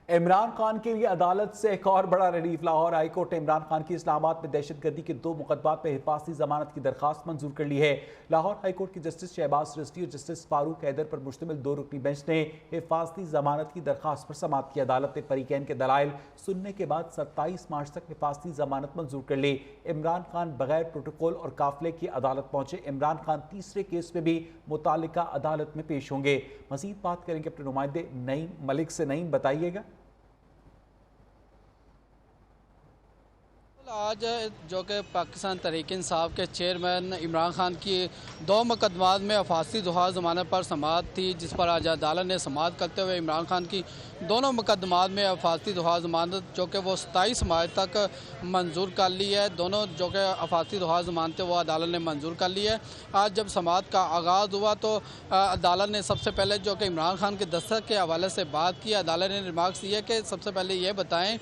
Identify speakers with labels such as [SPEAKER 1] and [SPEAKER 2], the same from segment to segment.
[SPEAKER 1] عمران خان کے لیے عدالت سے ایک اور بڑا ریلیف۔ لاہور ہائی کورٹ نے عمران خان کی اسلام آباد میں دہشت گردی کے 2 مقدمات میں حفاظتی ضمانت کی درخواست منظور کر لی ہے۔ لاہور ہائی کورٹ کی جسٹس شہباز رشدی اور جسٹس فاروق حیدر پر مشتمل 2 رکنی بینچ نے حفاظتی ضمانت کی درخواست پر سماعت کی۔ عدالت نے فریقین کے دلائل سننے کے بعد 27 مارچ تک حفاظتی ضمانت منظور کر لی۔ عمران خان بغیر پروٹوکول اور قافلے کی عدالت پہنچے۔ عمران خان تیسرے کیس میں بھی متعلقہ عدالت میں پیش ہوں گے۔ مزید بات کریں گے اپنے نمائندے نعیم ملک سے۔ نعیم، بتائیے گا۔
[SPEAKER 2] آج جو کہ پاکستان تحریک انصاف کے چیئرمین عمران خان کی 2 مقدمات میں حفاظتی ضمانت پر سماعت تھی، جس پر آج عدالت نے سماعت کرتے ہوئے عمران خان کی دونوں مقدمات میں حفاظتی ضمانت جو کہ وہ 27 مارچ تک منظور کر لی ہے۔ دونوں جو کہ حفاظتی ضمانتیں وہ عدالت نے منظور کر لی ہے۔ آج جب سماعت کا آغاز ہوا تو عدالت نے سب سے پہلے جو کہ عمران خان کے دستخط کے حوالے سے بات کی۔ عدالت نے ریمارکس یہ کہ سب سے پہلے یہ بتائیں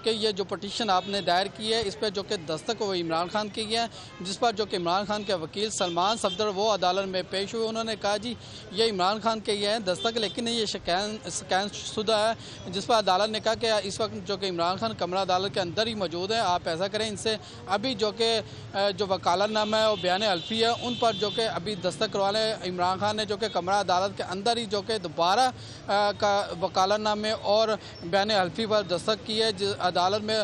[SPEAKER 2] کہ یہ جو پٹیشن آپ نے دائر کی ہے اس پہ جو کہ دستخط وہ عمران خان کی ہے، جس پر جو کہ عمران خان کے وکیل سلمان صفدر وہ عدالت میں پیش ہوئے۔ انہوں نے کہا جی یہ عمران خان کے یہ ہے دستخط، لیکن یہ سکین شدہ ہے، جس پر عدالت نے کہا کہ اس وقت جو کہ عمران خان کمرہ عدالت کے اندر ہی موجود ہیں، آپ ایسا کریں ان سے ابھی جو کہ جو وکالت نامہ ہے اور بیان حلفی ہے ان پر جو کہ ابھی دستخط کروا لیں۔ عمران خان نے جو کہ کمرہ عدالت کے اندر ہی جو کہ دوبارہ وکالت نامے اور بیان حلفی پر دستخط کی ہے۔ عدالت میں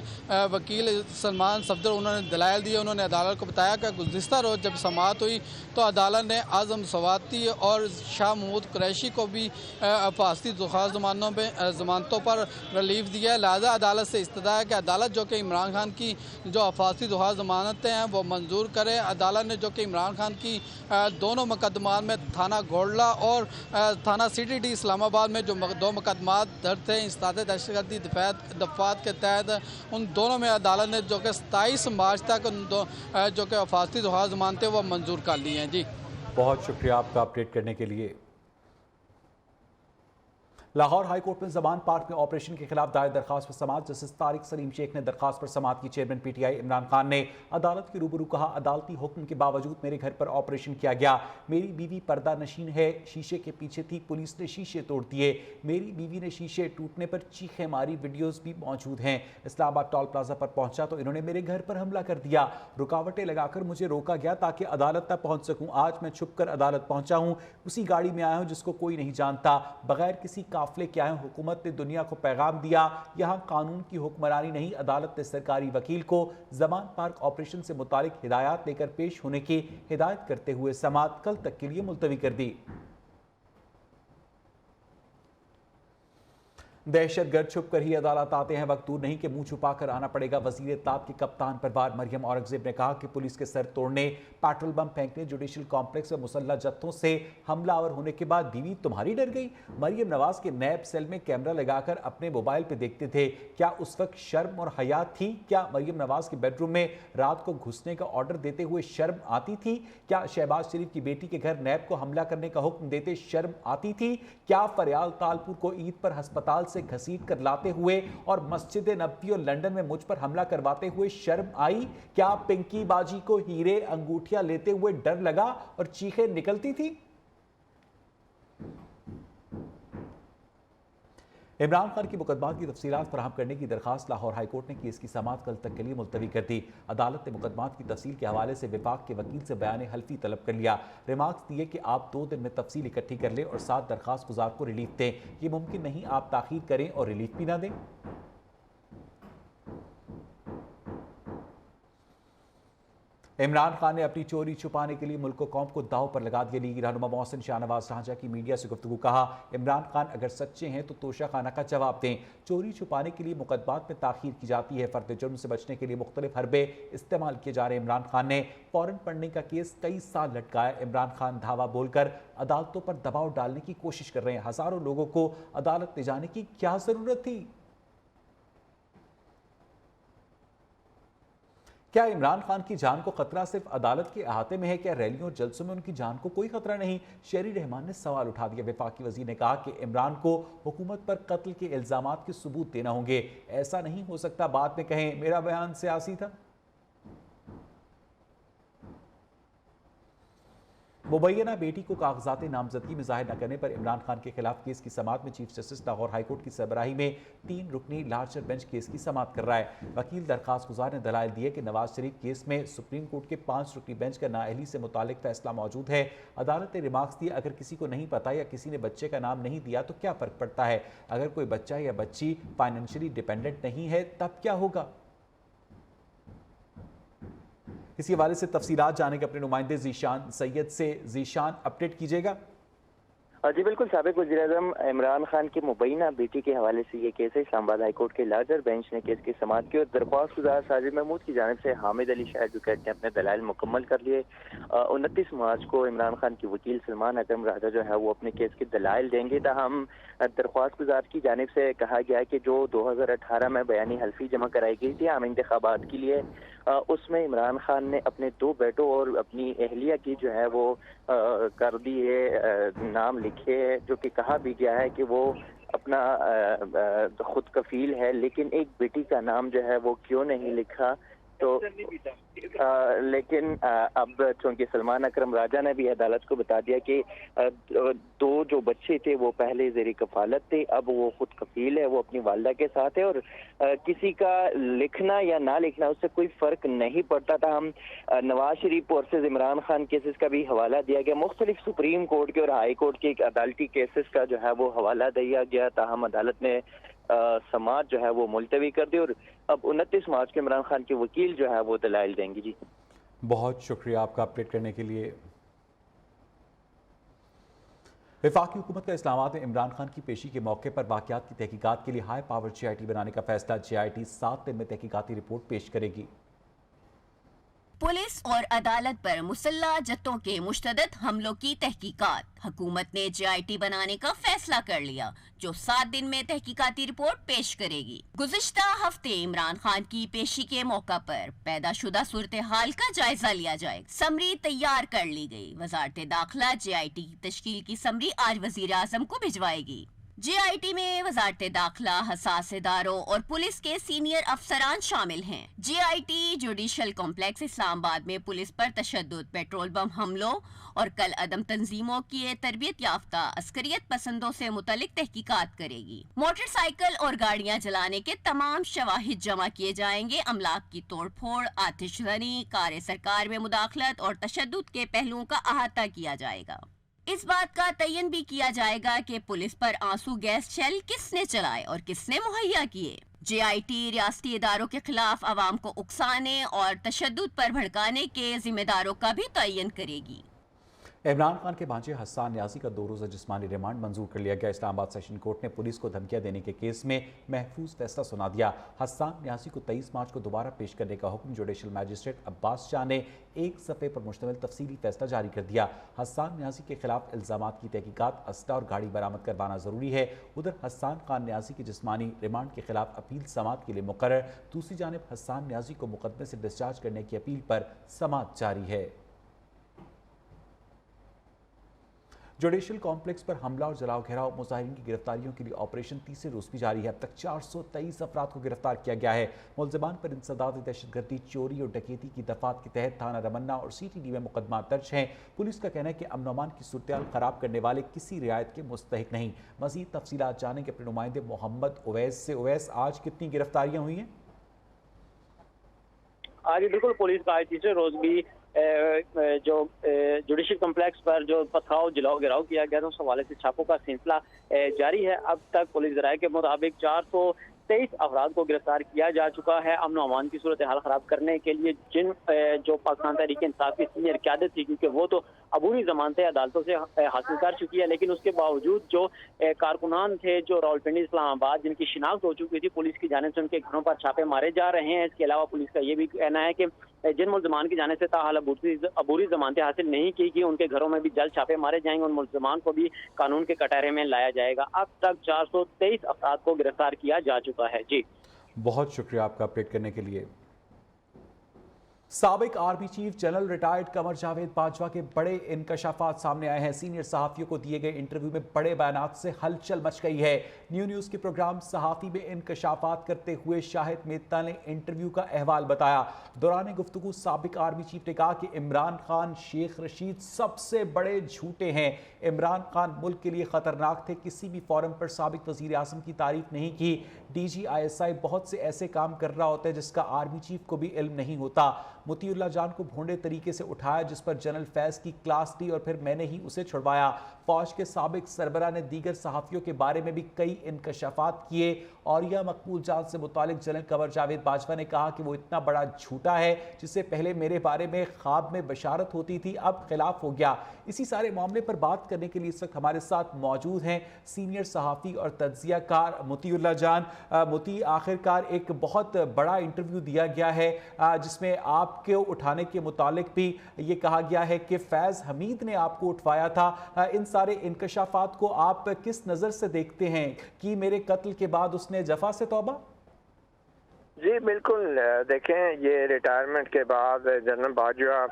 [SPEAKER 2] وکیل سلمان صفدر انہوں نے دلائل دیے۔ انہوں نے عدالت کو بتایا کہ گزشتہ روز جب سماعت ہوئی تو عدالت نے اعظم سواتی اور شاہ محمود قریشی کو بھی حفاظتی ضمانتوں پر ریلیف دیا ہے، لہذا عدالت سے استدعا ہے کہ عدالت جو کہ عمران خان کی جو حفاظتی ضمانتیں ہیں وہ منظور کرے۔ عدالت نے جو کہ عمران خان کی دونوں مقدمات میں تھانہ گھوڑلا اور تھانہ سٹی ڈی اسلام آباد میں جو 2 مقدمات درج تھے انسداد دہشت گردی دفعات کے تحت، ان دونوں میں عدالت نے جو کہ 27 مارچ تک جو کہ حفاظتی ضمانتیں وہ منظور کر لی ہیں۔ جی
[SPEAKER 1] بہت شکریہ آپ کا اپڈیٹ کرنے کے لیے۔ لاہور ہائی کورٹ میں زمان پارک میں آپریشن کے خلاف دائر درخواست پر سماعت۔ جسٹس طارق سلیم شیخ نے درخواست پر سماعت کی۔ Chairman P T I Imran Khan نے عدالت کے روبرو کہا، عدالتی حکم کے باوجود میرے گھر پر آپریشن کیا گیا، میری بیوی پردہ نشین ہے، شیشے کے پیچھے تھی، پولیس نے شیشے توڑ دیے، میری بیوی نے شیشے ٹوٹنے پر چیخیں ماری، ویڈیوز بھی موجود ہیں۔ اسلام آباد ٹول پلازا پر پہنچا تو انہوں نے میرے گھر پر حملہ کر دیا، رکاوٹیں لگا کر مجھے روکا گیا تاکہ عدالت نہ پہنچ سکوں۔ آج میں چھپ کر عدالت پہنچا ہوں، اسی گاڑی میں آیا ہوں جس کو کوئی نہیں جانتا، بغیر کسی قافلے کے آیا ہوں۔ حکومت نے دنیا کو پیغام دیا، یہاں قانون کی حکمرانی نہیں۔ عدالت نے سرکاری وکیل کو زمان پارک آپریشن سے متعلق ہدایات لے کر پیش ہونے کی ہدایت کرتے ہوئے سماعت کل تک کے لیے ملتوی کر دی۔ دہشت گرد چھپ کر ہی عدالت آتے ہیں، وقت دور نہیں کہ منہ چھپا کر آنا پڑے گا۔ وزیر اطلاعات کے کپتان پر وار مریم اورنگزیب نے کہا کہ پولیس کے سر توڑنے، پیٹرول بم پھینکنے، جوڈیشل کمپلیکس میں مسلح جتھوں سے حملہ آور ہونے کے بعد بیوی تمہاری ڈر گئی؟ مریم نواز کے نیب سیل میں کیمرہ لگا کر اپنے موبائل پہ دیکھتے تھے، کیا اس وقت شرم اور حیا تھی؟ کیا مریم نواز کے بیڈ روم میں رات کو گھسنے کا آرڈر دیتے ہوئے شرم آتی تھی؟ کیا شہباز شریف کی بیٹی کے گھر نیب کو حملہ کرنے کا حکم دیتے شرم آتی تھی؟ کیا فریال تالپور کو عید پر ہسپتال سے گھسیٹ کر لاتے ہوئے اور مسجد نبوی اور لندن میں مجھ پر حملہ کرواتے ہوئے شرم آئی؟ کیا پنکی باجی کو ہیرے انگوٹھیاں لیتے ہوئے ڈر لگا اور چیخیں نکلتی تھی؟ عمران خان کی مقدمات کی تفصیلات فراہم کرنے کی درخواست لاہور ہائی کورٹ نے کی، اس کی سماعت کل تک کے لیے ملتوی کر دی۔ عدالت نے مقدمات کی تفصیل کے حوالے سے وفاق کے وکیل سے بیان حلفی طلب کر لیا۔ ریمارکس دیے کہ آپ 2 دن میں تفصیل اکٹھی کر لیں اور 7 درخواست گزار کو ریلیف دیں، یہ ممکن نہیں آپ تاخیر کریں اور ریلیف بھی نہ دیں۔ عمران خان نے اپنی چوری چھپانے کے لیے ملک و قوم کو داؤ پر لگا دیا۔ لیگی رہنما محسن شاہ نواز رانجھا کی میڈیا سے گفتگو، کہا عمران خان اگر سچے ہیں تو توشہ خانہ کا جواب دیں، چوری چھپانے کے لیے مقدمات میں تاخیر کی جاتی ہے، فرد جرم سے بچنے کے لیے مختلف حربے استعمال کیے جا رہے ہیں۔ عمران خان نے فوراً پڑھنے کا کیس کئی سال لٹکایا۔ عمران خان دھاوا بول کر عدالتوں پر دباؤ ڈالنے کی کوشش کر رہے ہیں، ہزاروں لوگوں کو عدالت لے جانے کی کیا ضرورت تھی؟ کیا عمران خان کی جان کو خطرہ صرف عدالت کے احاطے میں ہے؟ کیا ریلیوں اور جلسوں میں ان کی جان کو کوئی خطرہ نہیں؟ شہری رحمان نے سوال اٹھا دیا۔ وفاقی وزیر نے کہا کہ عمران کو حکومت پر قتل کے الزامات کے ثبوت دینا ہوں گے، ایسا نہیں ہو سکتا بعد میں کہیں میرا بیان سیاسی تھا۔ मुबैना बेटी को कागजात नामजदगी में जाहिर न करने पर इमरान खान के खिलाफ केस की समाअत में chief justice Lahore high court की सरबराही में 3 रुकनी लार्जर बेंच केस की समाअत कर रहा है। वकील दरखास्त गुजार ने दलाइल दिए कि नवाज शरीफ केस में सुप्रीम कोर्ट के 5 रुकनी बेंच का नाअहली से मुतालिक फैसला मौजूद है। अदालत ने रिमार्क्स दिए, अगर किसी को नहीं पता या किसी ने बच्चे का नाम नहीं दिया तो क्या फर्क पड़ता है? अगर कोई बच्चा या बच्ची फाइनेंशियली डिपेंडेंट नहीं है तब क्या होगा? इसी हवाले से तफसीलात जाने के अपने नुमाइंदे जीशान सैयद से। जीशान, अपडेट कीजिएगा।
[SPEAKER 3] जी बिल्कुल, साबिक वज़ीर-ए-आज़म इमरान खान की मुबैना बेटी के हवाले से ये केस है। इस्लामाबाद हाई कोर्ट के लार्जर बेंच ने केस की समाअत की और दरख्वास्त गुजार साजिद महमूद की जानिब से हामिद अली शाह एडवोकेट ने अपने दलाइल मुकम्मल कर लिए। 29 मार्च को इमरान खान की वकील सलमान अकरम राजा जो है वो अपने केस के दलाइल देंगे। ताहम दरख्वास्त गुजार की जानिब से कहा गया कि जो 2018 में बयानी हल्फी जमा कराई गई थी आम इंतखाबात के लिए, उसमें इमरान खान ने अपने 2 बेटों और अपनी अहलिया की जो है वो कर दिए नाम लिखे, जो कि कहा भी गया है कि वो अपना खुद कफील है, लेकिन एक बेटी का नाम जो है वो क्यों नहीं लिखा। तो लेकिन अब चूंकि सलमान अकरम राजा ने भी अदालत को बता दिया कि 2 जो बच्चे थे वो पहले ज़ेरी कफालत थे, अब वो खुद कफील है, वो अपनी वालदा के साथ है और किसी का लिखना या ना लिखना उससे कोई फ़र्क नहीं पड़ता था। हम नवाज शरीफ वर्सेस इमरान खान केसेस का भी हवाला दिया गया, मुख्तलिफ सुप्रीम कोर्ट के और हाई कोर्ट के अदालती केसेस का जो है वो हवाला दिया गया। ताहम अदालत ने समाअत जो है वो मुलतवी कर दी और अब 29 मार्च को इमरान खान के वकील जो है वो दलाइल देंगी। जी
[SPEAKER 1] बहुत शुक्रिया आपका अपडेट करने के लिए। वफाकी हुकूमत का इस्लामाबाद में इमरान खान की पेशी के मौके पर वाक़यात की तहकीकात के लिए हाई पावर JIT बनाने का फैसला। JIT 7 दिन में तहकीकाती रिपोर्ट पेश करेगी।
[SPEAKER 4] पुलिस और अदालत पर मुसल्लह जत्तों के मुश्तदद हमलों की तहकीकात। हुकूमत ने JIT बनाने का फैसला कर लिया, जो 7 दिन में तहकीकाती रिपोर्ट पेश करेगी। गुज़िश्ता हफ्ते इमरान खान की पेशी के मौका पर पैदाशुदा सूरत हाल का जायजा लिया जाएगा। समरी तैयार कर ली गई। वज़ारत दाखिला JIT की तश्कील की समरी आज वज़ीर आज़म को भिजवाएगी। JIT में वज़ारत दाखिला, हसास इदारों और पुलिस के सीनियर अफसरान शामिल हैं। JIT जुडिशल कॉम्प्लेक्स इस्लामाबाद में पुलिस पर तशद्दुद, पेट्रोल बम हमलों और कल अदम तंजीमों की तरबियत याफ्ता अस्करियत पसंदों से मुतलिक तहकीकात करेगी। मोटरसाइकिल और गाड़ियां जलाने के तमाम शवाहिद जमा किए जाएंगे। अमलाक की तोड़ फोड़, आतिशज़नी, कार सरकार में मुदाखलत और तशद्दुद के पहलुओं का अहाता किया जाएगा। इस बात का तयन भी किया जाएगा कि पुलिस पर आंसू गैस शेल किसने चलाए और किसने मुहैया किए। JIT रियासती इदारों के खिलाफ अवाम को उकसाने और तशद्दुद पर भड़काने के जिम्मेदारों का भी तयन करेगी।
[SPEAKER 1] इमरान खान के भांजे हस्सान न्याजी का 2 रोज़ा जिस्मानी रिमांड मंजूर कर लिया गया। इस्लामाबाद सेशन कोर्ट ने पुलिस को धमकियां देने के केस में महफूज फैसला सुना दिया। हस्सान न्याजी को 23 मार्च को दोबारा पेश करने का हुक्म जुडिशल मैजिस्ट्रेट अब्बास शाह ने 1 सफ़े पर मुश्तमिल तफसीली फैसला जारी कर दिया। हस्सान न्याजी के खिलाफ इल्ज़ामात की तहकीकात, असला और गाड़ी बरामद करवाना ज़रूरी है। उधर हस्सान खान न्याजी की जिस्मानी रिमांड के खिलाफ अपील समाअत के लिए मुकर्रर। दूसरी जानिब हस्सान न्याजी को मुकदमे से डिस्चार्ज करने की अपील पर समाअत जारी है। जुडिशल कॉम्प्लेक्स पर हमला और जलाओ घेराव, मुजाहिरीन की गिरफ्तारियों के लिए ऑपरेशन तीसरे रोज भी जारी है। अब तक 423 अफराद को गिरफ्तार किया गया है। मुल्ज़िमान पर इंसदाद दहशतगर्दी, चोरी और डकैती की दफात के तहत थाना रमन्ना और CTD में मुकदमा दर्ज हैं। पुलिस का कहना है कि अमन अमान की सूरत खराब करने वाले किसी रियायत के मुस्तहिक नहीं। मजीद तफसीलात जाने के अपने नुमाइंदे मोहम्मद उवैस से। उवैस, आज कितनी गिरफ्तारियां हुई हैं?
[SPEAKER 5] आज बिल्कुल पुलिस का तीसरे रोज भी जो जुडिशल कॉम्प्लेक्स पर जो पथराव जलाओ गिराव किया गया था उस हवाले से छापों का सिलसिला जारी है। अब तक पुलिस ज़राए के मुताबिक 423 अफराद को गिरफ्तार किया जा चुका है। अमन अमान की सूरत हाल ख़राब करने के लिए जिन जो पाकिस्तान तहरीक इंसाफ की सीनियर क़यादत थी, क्योंकि वो तो अबूरी ज़मानतें अदालतों से हासिल कर चुकी है, लेकिन उसके बावजूद जो कारकुनान थे जो रावलपिंडी इस्लामाबाद जिनकी शिनाख्त हो चुकी थी, पुलिस की जानिब से उनके घरों पर छापे मारे जा रहे हैं। इसके अलावा पुलिस का ये भी कहना है कि जिन मुल्ज़मान की जानिब से ताहाल अबूरी ज़मानतें हासिल नहीं की गई, उनके घरों में भी जल्द छापे मारे जाएंगे। उन मुल्ज़मान को भी कानून के कटहरे में लाया जाएगा। अब तक 423 अफराद को गिरफ्तार किया जा चुका है। जी
[SPEAKER 1] बहुत शुक्रिया आपका अपडेट करने के लिए। साबिक army chief general retired Qamar Javed Bajwa के बड़े इंकशाफात सामने आए हैं। सीनियर सहाफ़ियों को दिए गए इंटरव्यू में बड़े बयानात से हलचल मच गई है। न्यूज़ के प्रोग्राम सहाफ़ी में इंकशाफात करते हुए शाहिद मेहता ने इंटरव्यू का अहवाल बताया। दौरान गुफ्तगू साबिक आर्मी चीफ ने कहा कि इमरान खान, शेख रशीद सबसे बड़े झूठे हैं। इमरान खान मुल्क के लिए ख़तरनाक थे। किसी भी फोरम पर साबिक वज़ीर आज़म की तारीफ नहीं की। DGISI बहुत से ऐसे काम कर रहा होता है जिसका आर्मी चीफ को भी इल्म नहीं होता। मोतीउल्लाह जान को भोंडे तरीके से उठाया, जिस पर जनरल फैज की क्लास ली और फिर मैंने ही उसे छुड़वाया। फौज के साबिक सरबरा ने दीगर सहाफ़ियों के बारे में भी कई इंकशाफात किए। और यह मकबूल जान से मुतालिक जनरल कमर जावेद बाजवा ने कहा कि वो इतना बड़ा झूठा है जिससे पहले मेरे बारे में ख्वाब में बशारत होती थी, अब खिलाफ हो गया। इसी सारे मामले पर बात करने के लिए इस वक्त हमारे साथ मौजूद हैं सीनियर सहाफ़ी और तज्ज़ियाकार मोतीउल्लाह जान। मोती, आखिरकार एक बहुत बड़ा इंटरव्यू दिया गया है जिसमें आपके उठाने के मुतालिक भी ये कहा गया है कि फैज़ हमीद ने आपको उठवाया था। इन सारे इंकशाफात को आप किस नज़र से देखते हैं कि मेरे कत्ल के बाद उसने जफा से तौबा?
[SPEAKER 6] जी बिल्कुल, देखें, ये रिटायरमेंट के बाद जनरल बाजवा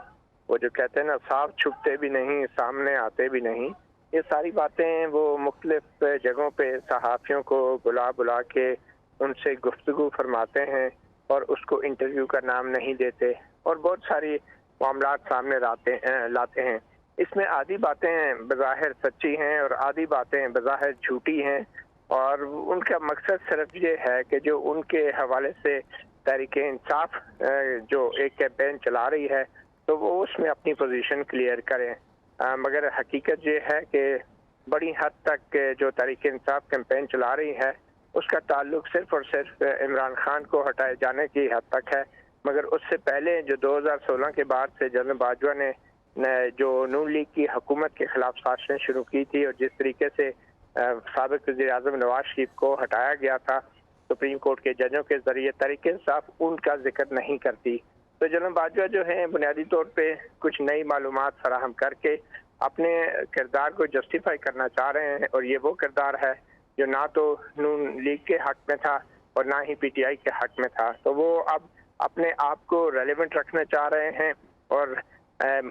[SPEAKER 6] वो जो कहते हैं ना, साफ छुपते भी नहीं, सामने आते भी नहीं, ये सारी बातें वो मुख्तलिफ जगहों पे सहाफ़ियों को बुला बुला के उनसे गुफ्तगू फरमाते हैं और उसको इंटरव्यू का नाम नहीं देते और बहुत सारी मामलात सामने लाते हैं। इसमें आधी बातें बज़ाहिर सच्ची हैं और आधी बातें बज़ाहिर झूठी हैं और उनका मकसद सिर्फ ये है कि जो उनके हवाले से तहरीक इंसाफ जो एक कैंपेन चला रही है तो वो उसमें अपनी पोजीशन क्लियर करें। मगर हकीकत ये है कि बड़ी हद तक जो तहरीक इंसाफ कैंपेन चला रही है उसका ताल्लुक सिर्फ और सिर्फ इमरान खान को हटाए जाने की हद तक है। मगर उससे पहले जो 2016 के बाद से जनरल बाजवा ने जो नून लीग की हुकूमत के खिलाफ साजिशें शुरू की थी और जिस तरीके से साबिक वज़ीर आज़म नवाज शरीफ को हटाया गया था सुप्रीम कोर्ट के जजों के जरिए, तहरीक इंसाफ उनका जिक्र नहीं करती। तो जनरल बाजवा जो है बुनियादी तौर पे कुछ नई मालूमात फराहम करके अपने किरदार को जस्टिफाई करना चाह रहे हैं और ये वो किरदार है जो ना तो नून लीग के हक में था और ना ही PTI के हक में था। तो वो अब अपने आप को रेलेवेंट रखना चाह रहे हैं और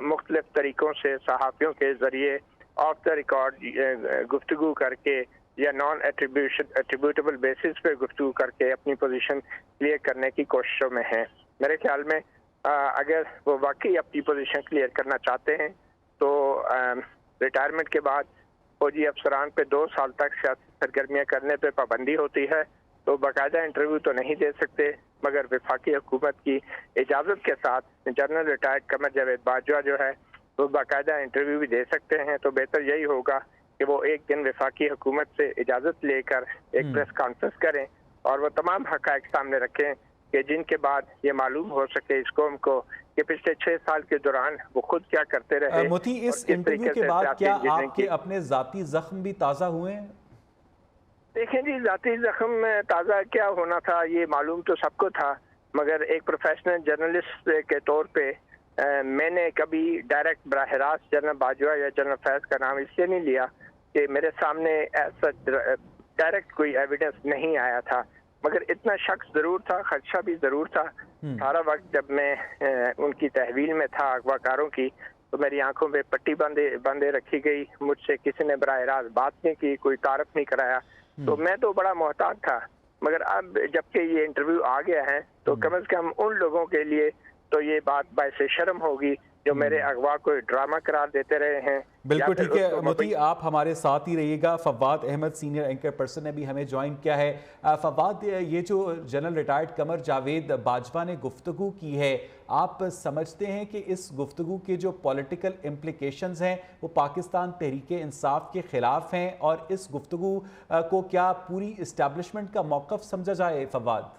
[SPEAKER 6] मुख्तलिफ तरीक़ों से सहाफ़ियों के ज़रिए ऑफ द रिकॉर्ड गुफ्तगू करके या नॉन एट्रीब्यूटेबल बेसिस पे गुफ्तगू करके अपनी पोजीशन क्लियर करने की कोशिशों में हैं। मेरे ख्याल में अगर वो वाकई अपनी पोजीशन क्लियर करना चाहते हैं तो रिटायरमेंट के बाद फौजी अफसरान पे 2 साल तक सियासी सरगर्मियाँ करने पे पाबंदी होती है, तो बाकायदा इंटरव्यू तो नहीं दे सकते, मगर वफाकी हुकूमत की इजाज़त के साथ जनरल रिटायर्ड कमर जावेद बाजवा जो है वो बाकायदा इंटरव्यू भी दे सकते हैं। तो बेहतर यही होगा कि वो एक दिन वफाकी हुकूमत से इजाज़त लेकर एक प्रेस कॉन्फ्रेंस करें और वो तमाम हक़ाइक़ सामने रखें कि जिनके बाद ये मालूम हो सके इस कौम को कि पिछले 6 साल के दौरान वो खुद क्या करते रहे।
[SPEAKER 1] मोती, इस इंटरव्यू के बाद क्या आपके अपने ज़ाती ज़ख्म भी ताज़ा हुए हैं?
[SPEAKER 6] देखें जी, ज़ाती ज़ख्म ताज़ा क्या होना था ये मालूम तो सबको था, मगर एक प्रोफेशनल जर्नलिस्ट के तौर पे मैंने कभी डायरेक्ट बराह रास्त जनरल बाजवा या जनरल फैज का नाम इसलिए नहीं लिया कि मेरे सामने ऐसा डायरेक्ट कोई एविडेंस नहीं आया था, मगर इतना शक ज़रूर था, खदशा भी ज़रूर था। सारा वक्त जब मैं उनकी तहवील में था अगवाकारों की, तो मेरी आंखों पे पट्टी बांधे रखी गई, मुझसे किसी ने बराह रास्त बात नहीं की, कोई तारफ नहीं कराया, तो मैं तो बड़ा मोहतात था। मगर अब जबकि ये इंटरव्यू आ गया है तो कम से कम उन लोगों के लिए तो ये बात बायसे शर्म होगी जो मेरे अगवा को ड्रामा करार देते रहे हैं।
[SPEAKER 1] बिल्कुल ठीक है मोती, आप हमारे साथ ही रहिएगा। Fawad Ahmad senior anchor person ने भी हमें ज्वाइन किया है। फवाद, ये जो जनरल रिटायर्ड कमर जावेद बाजवा ने गुफ्तगू की है, आप समझते हैं कि इस गुफ्तगू के जो पॉलिटिकल इम्प्लिकेशंस हैं वो पाकिस्तान तहरीक इंसाफ के ख़िलाफ़ हैं और इस गुफ्तगू को क्या पूरी इस्टेब्लिशमेंट का मौक़िफ़ समझा जाए? फवाद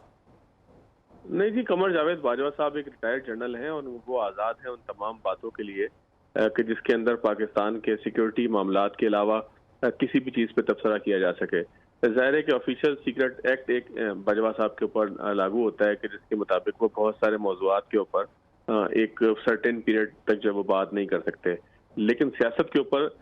[SPEAKER 7] नहीं जी, कमर जावेद बाजवा साहब एक रिटायर्ड जनरल हैं और वो आज़ाद हैं उन तमाम बातों के लिए कि जिसके अंदर पाकिस्तान के सिक्योरिटी मामलात के अलावा किसी भी चीज़ पे तबसरा किया जा सके। ज़ाहिर है कि ऑफिशियल सीक्रेट एक्ट एक बाजवा साहब के ऊपर लागू होता है कि जिसके मुताबिक वो बहुत सारे मौज़ूआत के ऊपर एक सर्टेन पीरियड तक जो वो बात नहीं कर सकते, लेकिन सियासत के ऊपर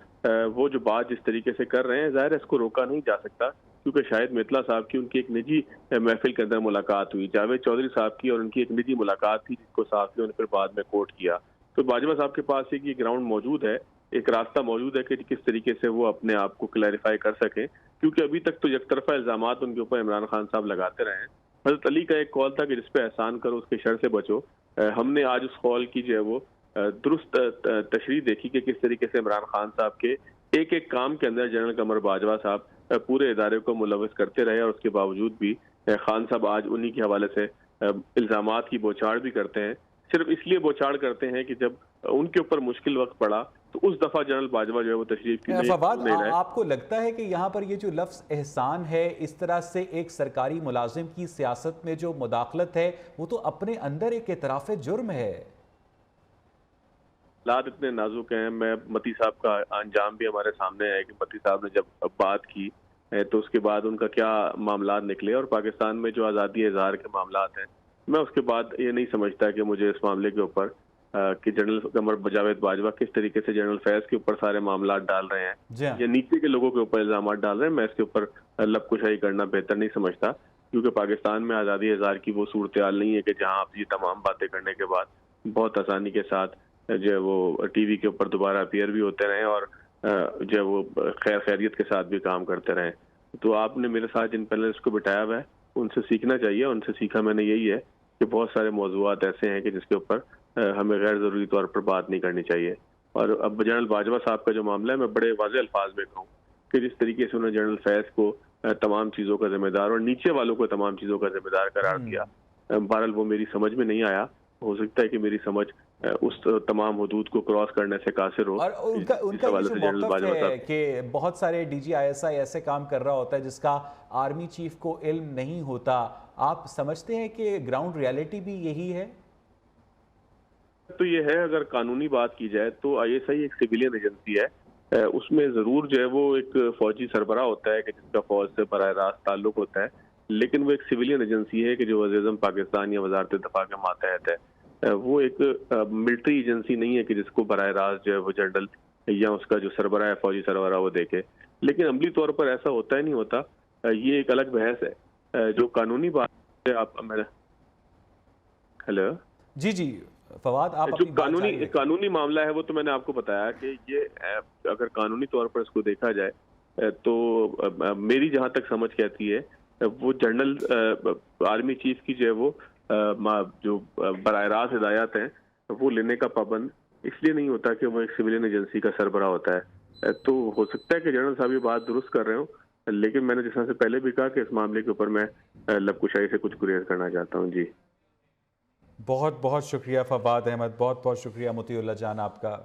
[SPEAKER 7] वो जो बात जिस तरीके से कर रहे हैं, ज़ाहिर है इसको रोका नहीं जा सकता کیونکہ شاہد میتلا صاحب کی ان کی ایک نجی محفل کے اندر ملاقات ہوئی، جاوید چودھری صاحب کی اور ان کی ایک نجی ملاقات تھی جس کو صحافیوں نے پھر بعد میں کوٹ کیا. تو باجوہ صاحب کے پاس ایک یہ گراؤنڈ موجود ہے، ایک راستہ موجود ہے کہ کس طریقے سے وہ اپنے آپ کو کلیریفائی کر سکیں، کیونکہ ابھی تک تو یک طرفہ الزامات ان کے اوپر عمران خان صاحب لگاتے رہے ہیں. حضرت علی کا ایک قول تھا کہ جس پہ احسان کرو اس کے شر سے بچو. ہم نے آج اس قول کی جو ہے وہ درست تشریح دیکھی کہ کس طریقے سے عمران خان صاحب کے ایک ایک کام کے اندر جنرل قمر باجوہ صاحب پورے ادارے کو ملوث کرتے رہے، اور اس کے باوجود بھی خان صاحب آج انہی کے حوالے سے الزامات کی بوچھاڑ بھی کرتے ہیں. صرف اس لیے بوچھاڑ کرتے ہیں کہ جب ان کے اوپر مشکل وقت پڑا تو اس دفعہ جنرل باجوہ جو ہے وہ تشریف کی
[SPEAKER 1] فواد، آپ کو لگتا ہے کہ یہاں پر یہ جو لفظ احسان ہے، اس طرح سے ایک سرکاری ملازم کی سیاست میں جو مداخلت ہے وہ تو اپنے اندر ایک اعتراف جرم ہے؟
[SPEAKER 7] حالات اتنے نازک ہیں. میں متی صاحب کا انجام بھی ہمارے سامنے ہے کہ متی صاحب نے جب بات کی تو اس کے بعد ان کا کیا معاملات نکلے، اور پاکستان میں جو آزادی اظہار کے معاملات ہیں، میں اس کے بعد یہ نہیں سمجھتا کہ مجھے اس معاملے کے اوپر کہ جنرل قمر جاوید باجوہ کس طریقے سے جنرل فیض کے اوپر سارے معاملات ڈال رہے ہیں یا نیچے کے لوگوں کے اوپر الزامات ڈال رہے ہیں، میں اس کے اوپر لب کشائی کرنا بہتر نہیں سمجھتا. کیونکہ پاکستان میں آزادی اظہار کی وہ صورتحال نہیں ہے کہ جہاں آپ یہ تمام باتیں کرنے کے بعد بہت آسانی کے ساتھ جو ہے وہ ٹی وی کے اوپر دوبارہ اپیئر بھی ہوتے رہیں اور جو ہے وہ خیریت کے ساتھ بھی کام کرتے رہیں. تو آپ نے میرے ساتھ جن پینلسٹ کو بٹھایا ہوا ہے ان سے سیکھنا چاہیے. ان سے سیکھا میں نے یہی ہے کہ بہت سارے موضوعات ایسے ہیں کہ جس کے اوپر ہمیں غیر ضروری طور پر بات نہیں کرنی چاہیے. اور اب جنرل باجوہ صاحب کا جو معاملہ ہے، میں بڑے واضح الفاظ میں کہوں کہ جس طریقے سے انہوں نے جنرل فیض کو تمام چیزوں کا ذمہ دار اور نیچے والوں کو تمام چیزوں کا ذمہ دار قرار دیا، بہرحال وہ میری سمجھ میں نہیں آیا. ہو سکتا ہے کہ میری سمجھ اس تمام حدود کو کراس کرنے سے قاصر ہو.
[SPEAKER 1] اور ان کا یہ جو موقف ہے کہ بہت سارے D G I S I ایسے کام کر رہا ہوتا ہے جس کا آرمی چیف کو علم نہیں ہوتا، آپ سمجھتے ہیں کہ گراؤنڈ ریالٹی بھی یہی ہے؟
[SPEAKER 7] تو یہ ہے، اگر قانونی بات کی جائے تو آئی ایس آئی ایک سویلین ایجنسی ہے، اس میں ضرور جو ہے وہ ایک فوجی سربراہ ہوتا ہے کہ جس کا فوج سے براہ راست تعلق ہوتا ہے، لیکن وہ ایک سویلین ایجنسی ہے کہ جو وزیر اعظم پاکستان یا وزارت دفاع کے ماتحت ہے. وہ ایک ملٹری ایجنسی نہیں ہے کہ جس کو براہ راست جو ہے وہ جنرل یا اس کا جو سربراہ ہے فوجی سربراہ وہ دیکھے. لیکن عملی طور پر ایسا ہوتا ہی نہیں ہوتا. یہ ایک الگ بحث ہے. جو قانونی بات ہے، آپ ہیلو
[SPEAKER 1] جی فواد، آپ
[SPEAKER 7] جو قانونی معاملہ ہے وہ تو میں نے آپ کو بتایا کہ یہ اگر قانونی طور پر اس کو دیکھا جائے تو میری جہاں تک سمجھ کہتی ہے وہ جنرل آرمی چیف کی جو ہے وہ جو براہ راست ہدایات ہیں وہ لینے کا پابند اس لیے نہیں ہوتا کہ وہ ایک سویلین ایجنسی کا سربراہ ہوتا ہے. تو ہو سکتا ہے کہ جنرل صاحب یہ بات درست کر رہے ہوں، لیکن میں نے جس طرح سے پہلے بھی کہا کہ اس معاملے کے اوپر میں لب کشائی سے کچھ گریز کرنا چاہتا ہوں. جی
[SPEAKER 1] بہت بہت شکریہ فواد احمد، بہت بہت شکریہ مطیع اللہ جان آپ کا.